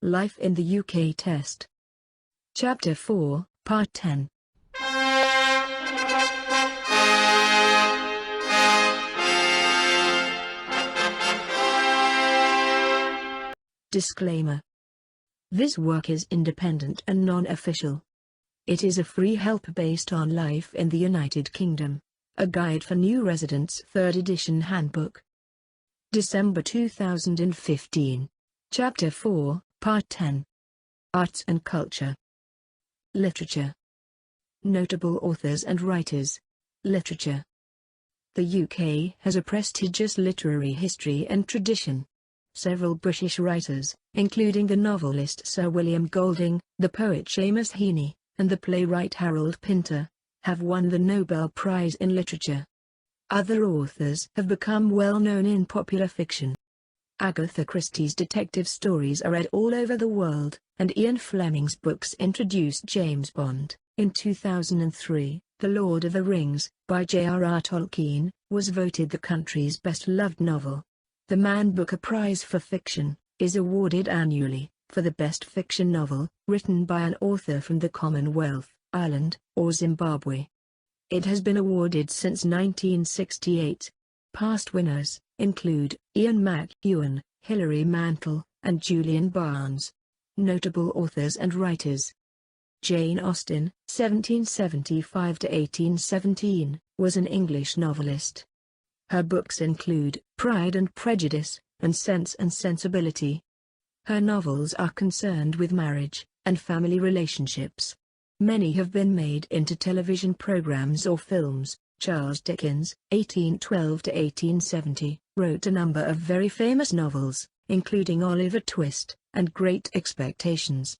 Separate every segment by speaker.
Speaker 1: Life in the UK Test. Chapter 4, Part 10. Disclaimer. This work is independent and non-official. It is a free help based on life in the United Kingdom. A Guide for New Residents 3rd edition handbook. December 2015. Chapter 4, Part 10. Arts and Culture. Literature. Notable authors and writers. Literature. The UK has a prestigious literary history and tradition. Several British writers, including the novelist Sir William Golding, the poet Seamus Heaney, and the playwright Harold Pinter, have won the Nobel Prize in Literature. Other authors have become well known in popular fiction. Agatha Christie's detective stories are read all over the world, and Ian Fleming's books introduced James Bond. In 2003, The Lord of the Rings, by J.R.R. Tolkien, was voted the country's best-loved novel. The Man Booker Prize for Fiction is awarded annually for the best fiction novel written by an author from the Commonwealth, Ireland, or Zimbabwe. It has been awarded since 1968. Past winners include Ian McEwan, Hilary Mantel, and Julian Barnes. Notable authors and writers. Jane Austen, 1775–1817, was an English novelist. Her books include Pride and Prejudice, and Sense and Sensibility. Her novels are concerned with marriage and family relationships. Many have been made into television programs or films. Charles Dickens, 1812–1870, wrote a number of very famous novels, including Oliver Twist and Great Expectations.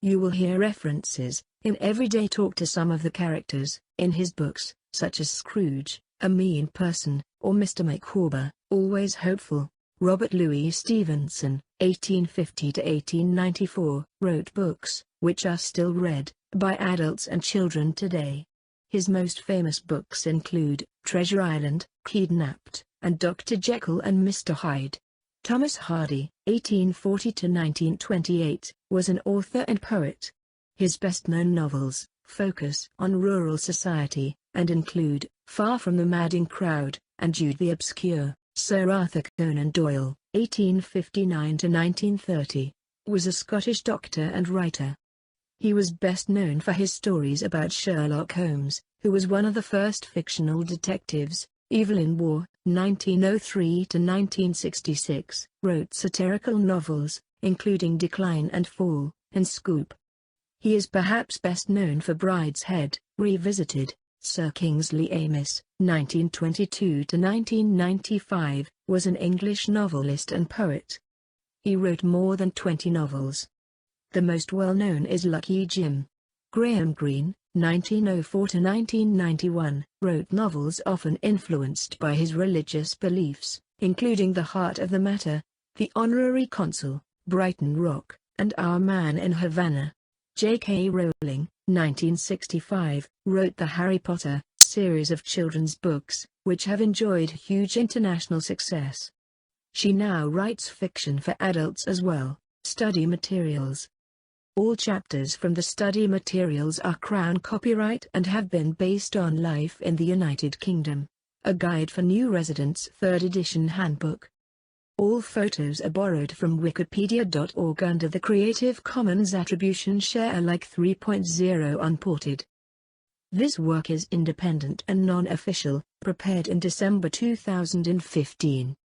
Speaker 1: You will hear references, in everyday talk, to some of the characters in his books, such as Scrooge, a mean person, or Mr. Micawber, always hopeful. Robert Louis Stevenson, 1850–1894, wrote books, which are still read by adults and children today. His most famous books include Treasure Island, Kidnapped, and Dr. Jekyll and Mr. Hyde. Thomas Hardy, 1840–1928, was an author and poet. His best-known novels focus on rural society, and include Far from the Madding Crowd, and Jude the Obscure. Sir Arthur Conan Doyle, 1859–1930, was a Scottish doctor and writer. He was best known for his stories about Sherlock Holmes, who was one of the first fictional detectives. Evelyn Waugh, 1903–1966, wrote satirical novels, including Decline and Fall, and Scoop. He is perhaps best known for Brideshead Revisited. Sir Kingsley Amis, 1922–1995, was an English novelist and poet. He wrote more than 20 novels. The most well-known is Lucky Jim. Graham Greene, 1904–1991, wrote novels often influenced by his religious beliefs, including The Heart of the Matter, The Honorary Consul, Brighton Rock, and Our Man in Havana. J.K. Rowling, 1965, wrote the Harry Potter series of children's books, which have enjoyed huge international success. She now writes fiction for adults as well. Study materials. All chapters from the study materials are Crown copyright and have been based on life in the United Kingdom. A Guide for New Residents 3rd edition handbook. All photos are borrowed from wikipedia.org under the Creative Commons Attribution Share Alike 3.0 unported. This work is independent and non-official, prepared in December 2015.